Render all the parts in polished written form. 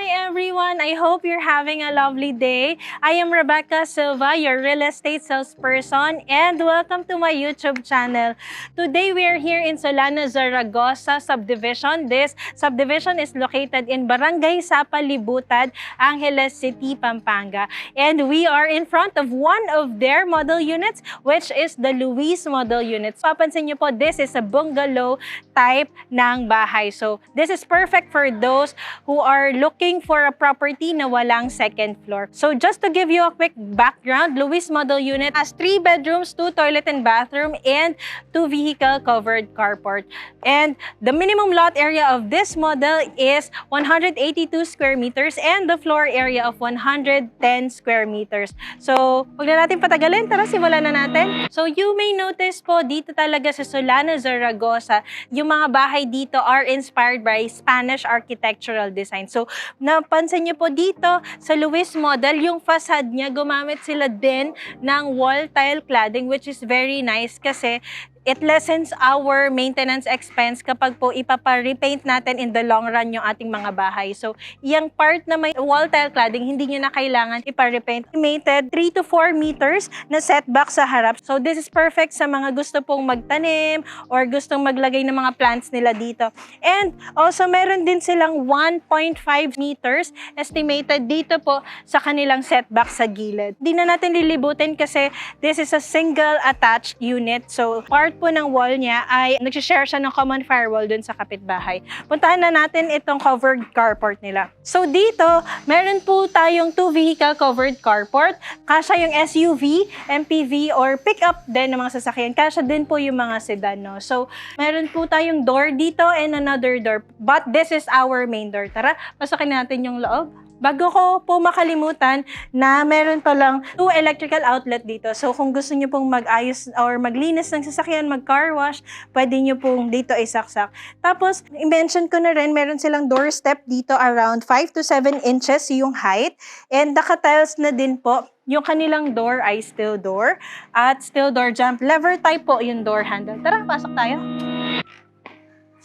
Hi everyone! I hope you're having a lovely day. I am Rebecca Silva, your real estate salesperson, and welcome to my YouTube channel. Today we are here in Solana, Zaragoza subdivision. This subdivision is located in Barangay Sapalibutan, Angeles City, Pampanga. And we are in front of one of their model units, which is the Luis model units. Papansin niyo po, this is a bungalow type ng bahay. So this is perfect for those who are looking for a property na walang second floor. So just to give you a quick background, Luis model unit has 3 bedrooms, 2 toilet and bathroom, and 2 vehicle covered carport. And the minimum lot area of this model is 182 square meters and the floor area of 110 square meters. So huwag na natin patagalin, tara simulan na natin. So you may notice po dito talaga sa Solana, Zaragoza, yung mga bahay dito are inspired by Spanish architectural design. So, napansin niyo po dito sa Luis model, yung facade niya, gumamit sila din ng wall tile cladding, which is very nice kasi it lessens our maintenance expense kapag po ipapa-repaint natin in the long run yung ating mga bahay. So, yung part na may wall tile cladding, hindi nyo na kailangan ipa-repaint. Estimated 3 to 4 meters na setback sa harap. So, this is perfect sa mga gusto pong magtanim or gustong maglagay ng mga plants nila dito. And also, meron din silang 1.5 meters estimated dito po sa kanilang setback sa gilid. Di na natin lilibutin kasi this is a single attached unit. So, part po ng wall niya ay nag-share siya ng common firewall dun sa kapitbahay. Puntahan na natin itong covered carport nila. So dito, meron po tayong 2 vehicle covered carport. Kasya yung SUV, MPV, or pickup din ng mga sasakyan. Kasya din po yung mga sedan, no? So, meron po tayong door dito and another door. But this is our main door. Tara, pasokin natin yung loob. Bago ko po makalimutan na meron palang 2 electrical outlet dito. So kung gusto niyo pong mag-ayos or maglinis ng sasakyan, mag-car wash, pwede niyo pong dito isaksak. Tapos, i-mention ko na rin, meron silang doorstep dito around 5 to 7 inches yung height. And naka-tiles na din po. Yung kanilang door ay steel door at steel door jump lever type po yung door handle. Tara, pasok tayo.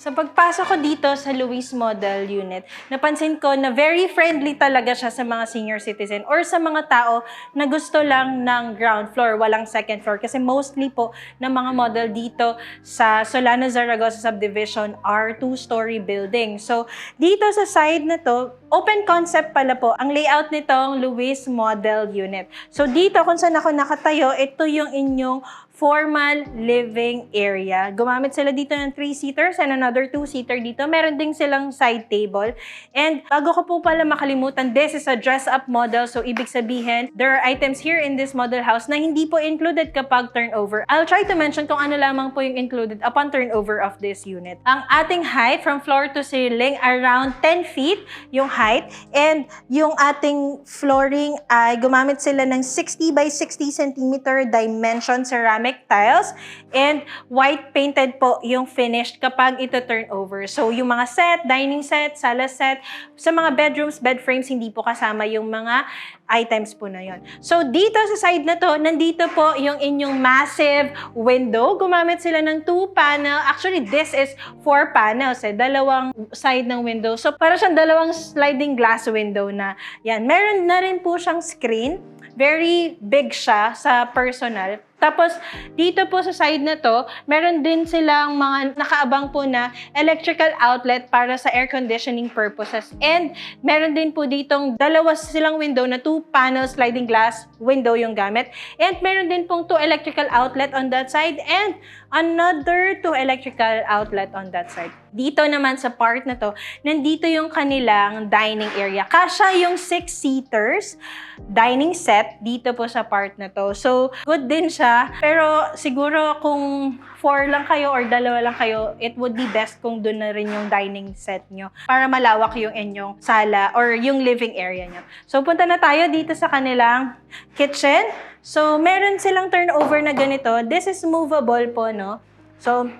Sa pagpasok ko dito sa Luis model unit, napansin ko na very friendly talaga siya sa mga senior citizen or sa mga tao na gusto lang ng ground floor, walang second floor. Kasi mostly po ng mga model dito sa Solana, Zaragoza subdivision are 2-story building. So dito sa side na to, open concept pala po ang layout nitong Luis model unit. So dito kung saan ako nakatayo, ito yung inyong formal living area. Gumamit sila dito ng 3-seaters and another 2-seater dito. Meron din silang side table. And bago ko po pala makalimutan, this is a dress-up model. So, ibig sabihin, there are items here in this model house na hindi po included kapag turnover. I'll try to mention kung ano lamang po yung included upon turnover of this unit. Ang ating height from floor to ceiling, around 10 feet yung height. And yung ating flooring ay gumamit sila ng 60 by 60 centimeter dimension ceramic tiles and white painted po yung finished kapag ito turn over. So yung mga set, dining set, sala set, sa mga bedrooms, bed frames, hindi po kasama yung mga items po na yon. So dito sa side na to, nandito po yung inyong massive window. Gumamit sila ng 2 panel. Actually, this is 4 panels dalawang side ng window. So para siyang dalawang sliding glass window na yan. Meron na rin po siyang screen. Very big siya sa personal. Tapos, dito po sa side na to, meron din silang mga nakaabang po na electrical outlet para sa air conditioning purposes. And meron din po ditong dalawa silang window na 2-panel sliding glass window yung gamit. And meron din pong 2 electrical outlet on that side and another 2 electrical outlet on that side. Dito naman sa part na to, nandito yung kanilang dining area. Kasya yung 6-seaters dining set dito po sa part na to. So, good din siya. Pero siguro kung 4 lang kayo or 2 lang kayo, it would be best kung doon na rin yung dining set nyo para malawak yung inyong sala or yung living area nyo. So, punta na tayo dito sa kanilang kitchen. So, meron silang turnover na ganito. This is movable po, no? So,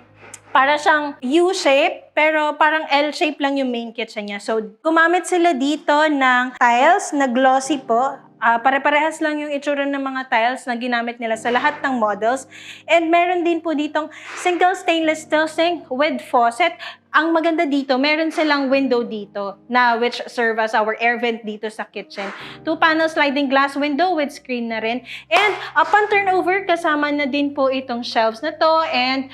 para siyang U-shape, pero parang L-shape lang yung main kitchen niya. So, gumamit sila dito ng tiles na glossy po. Pare-parehas lang yung itsura ng mga tiles na ginamit nila sa lahat ng models. And meron din po ditong single stainless steel sink with faucet. Ang maganda dito, meron silang window dito na which serve as our air vent dito sa kitchen. 2-panel sliding glass window with screen na rin. And upon turnover, kasama na din po itong shelves na to and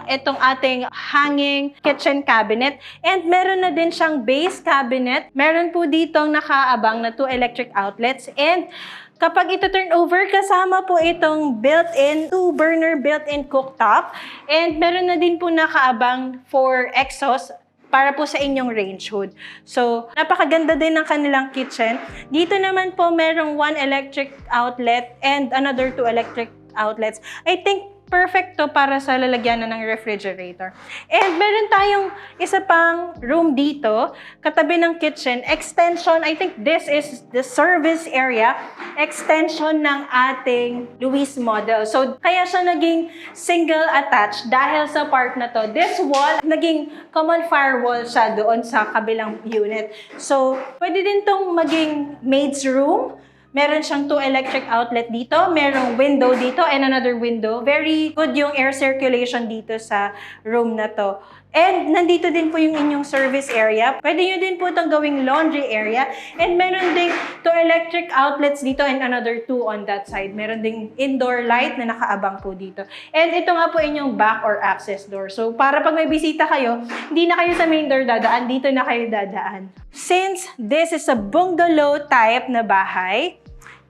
itong ating hanging kitchen cabinet. And meron na din siyang base cabinet. Meron po ditong nakaabang na 2 electric outlets. And kapag ito turn over, kasama po itong built-in 2-burner built-in cooktop. And meron na din po nakaabang for exhaust para po sa inyong range hood. So, napakaganda din ng kanilang kitchen. Dito naman po merong 1 electric outlet and another 2 electric outlets. I think perfect to para sa lalagyanan ng refrigerator. And meron tayong isa pang room dito, katabi ng kitchen, extension, I think this is the service area, extension ng ating Luis model. So, kaya siya naging single attached dahil sa part na to. This wall, naging common firewall siya doon sa kabilang unit. So, pwede din tong maging maid's room. Meron siyang 2 electric outlet dito, merong window dito and another window. Very good yung air circulation dito sa room na to. And nandito din po yung inyong service area. Pwede nyo din po itong gawing laundry area. And meron ding 2 electric outlets dito and another 2 on that side. Meron ding indoor light na nakaabang po dito. And ito nga po inyong back or access door. So para pag may bisita kayo, hindi na kayo sa main door dadaan, dito na kayo dadaan. Since this is a bungalow type na bahay,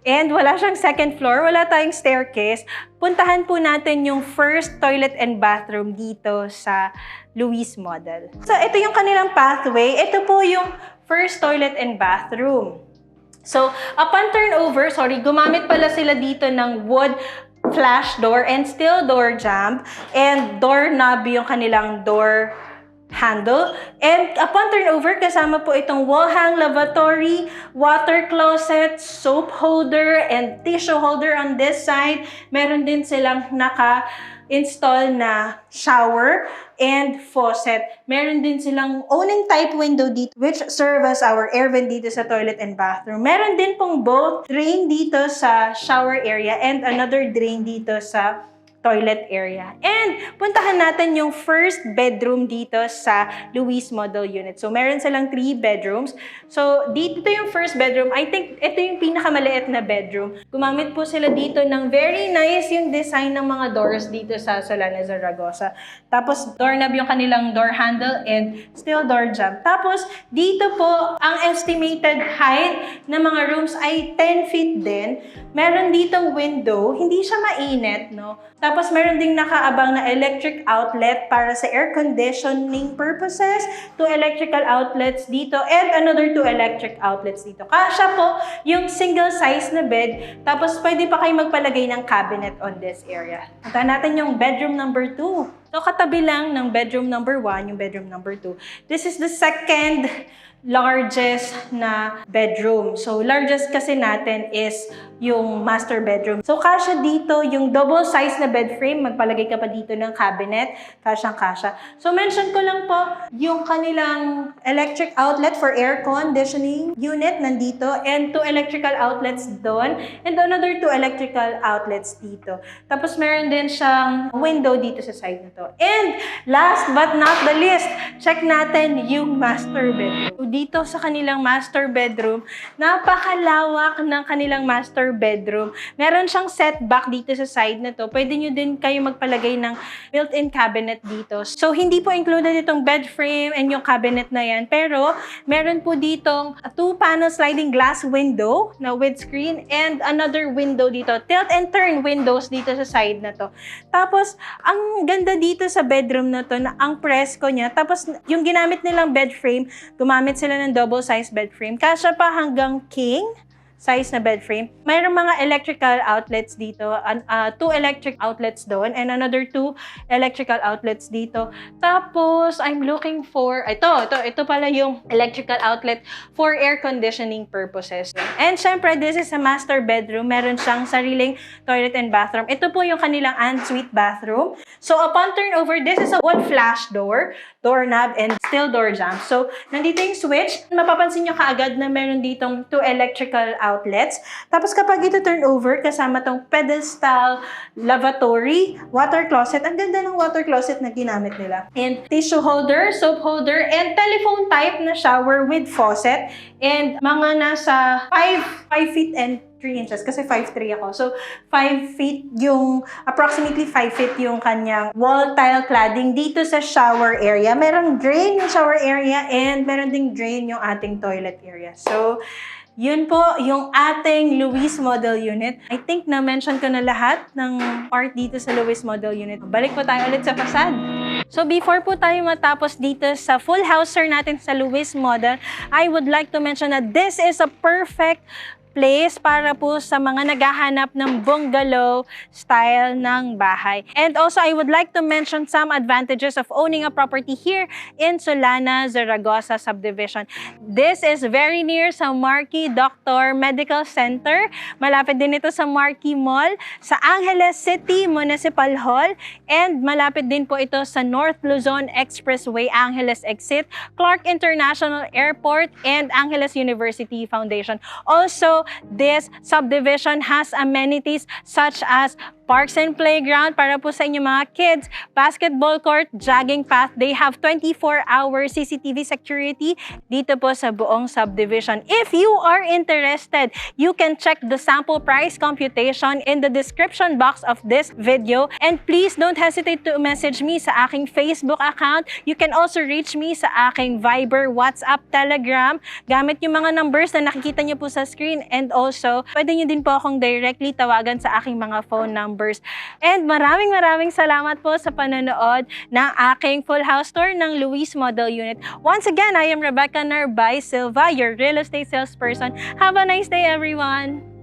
and wala siyang second floor, wala tayong staircase, puntahan po natin yung first toilet and bathroom dito sa Luis model. So, ito yung kanilang pathway. Ito po yung first toilet and bathroom. So, upon turnover, gumamit pala sila dito ng wood flash door and steel door jamb and doorknob yung kanilang door handle. And upon turnover, kasama po itong wall hang lavatory, water closet, soap holder, and tissue holder on this side. Meron din silang naka-install na shower and faucet. Meron din silang awning type window dito which serve as our air vent dito sa toilet and bathroom. Meron din pong both drain dito sa shower area and another drain dito sa toilet area. And puntahan natin yung first bedroom dito sa Luis model unit. So, meron silang 3 bedrooms. So, dito yung first bedroom. I think ito yung pinakamaliit na bedroom. Gumamit po sila dito ng very nice yung design ng mga doors dito sa Solana Zaragoza. Tapos, doorknob yung kanilang door handle and steel door jamb. Tapos, dito po, ang estimated height ng mga rooms ay 10 feet din. Meron ditong window. Hindi siya mainit, no? Tapos, meron ding nakaabang na electric outlet para sa air conditioning purposes. 2 electrical outlets dito and another 2 electric outlets dito. Kasya po yung single size na bed. Tapos, pwede pa kayo magpalagay ng cabinet on this area. Puntahan natin yung bedroom number 2. So, katabi lang ng bedroom number 1, yung bedroom number 2. This is the second largest na bedroom. So, largest kasi natin is yung master bedroom. So, kasya dito yung double size na bed frame. Magpalagay ka pa dito ng cabinet. Kasyang-kasya. So, mention ko lang po yung kanilang electric outlet for air conditioning unit nandito and 2 electrical outlets doon and another 2 electrical outlets dito. Tapos, meron din siyang window dito sa side na to. And last but not the least, check natin yung master bedroom. So, dito sa kanilang master bedroom, napakalawak ng kanilang master bedroom. Meron siyang setback dito sa side na to. Pwede nyo din kayo magpalagay ng built-in cabinet dito. So, hindi po included itong bed frame and yung cabinet na yan. Pero, meron po ditong 2-panel sliding glass window na with screen and another window dito. Tilt and turn windows dito sa side na to. Tapos, ang ganda dito sa bedroom na to, na ang presko niya. Tapos, yung ginamit nilang bed frame, gumamit sila ng double size bed frame. Kasya pa hanggang king size na bed frame. Mayroong mga electrical outlets dito, 2 electric outlets doon, and another 2 electrical outlets dito. Tapos, I'm looking for, ito pala yung electrical outlet for air conditioning purposes. And syempre, this is a master bedroom. Meron siyang sariling toilet and bathroom. Ito po yung kanilang ensuite bathroom. So, upon turnover, this is a wood flash door, doorknob, and steel door jamb. So, nandito yung switch. Mapapansin nyo kaagad na meron ditong 2 electrical outlets. Tapos kapag ito turn over, kasama tong pedestal, lavatory, water closet. Ang ganda ng water closet na ginamit nila. And tissue holder, soap holder, and telephone type na shower with faucet. And mga nasa 5 feet and 3 inches kasi 5'3" ako. So, 5 feet yung, approximately 5 feet yung kanyang wall tile cladding dito sa shower area. Merong drain yung shower area and meron ding drain yung ating toilet area. So, yun po yung ating Lewis Model Unit. I think na-mention ko na lahat ng part dito sa Lewis Model Unit. Balik po tayo ulit sa fasad. So before po tayo matapos dito sa full house tour natin sa Lewis Model, I would like to mention that this is a perfect place para po sa mga naghahanap ng bungalow style ng bahay. And also, I would like to mention some advantages of owning a property here in Solana, Zaragoza Subdivision. This is very near sa Marquee Doctor Medical Center. Malapit din ito sa Marquee Mall, sa Angeles City Municipal Hall, and malapit din po ito sa North Luzon Expressway Angeles Exit, Clark International Airport, and Angeles University Foundation. Also, this subdivision has amenities such as parks and playground para po sa inyong mga kids, basketball court, jogging path. They have 24-hour CCTV security dito po sa buong subdivision. If you are interested, you can check the sample price computation in the description box of this video. And please don't hesitate to message me sa aking Facebook account. You can also reach me sa aking Viber, WhatsApp, Telegram. Gamit yung mga numbers na nakikita niyo po sa screen. And also, pwede niyo din po akong directly tawagan sa aking mga phone numbers. And maraming salamat po sa panonood ng aking full house tour ng Lewis Model Unit. Once again, I am Rebecca Narbay Silva, your real estate salesperson. Have a nice day, everyone!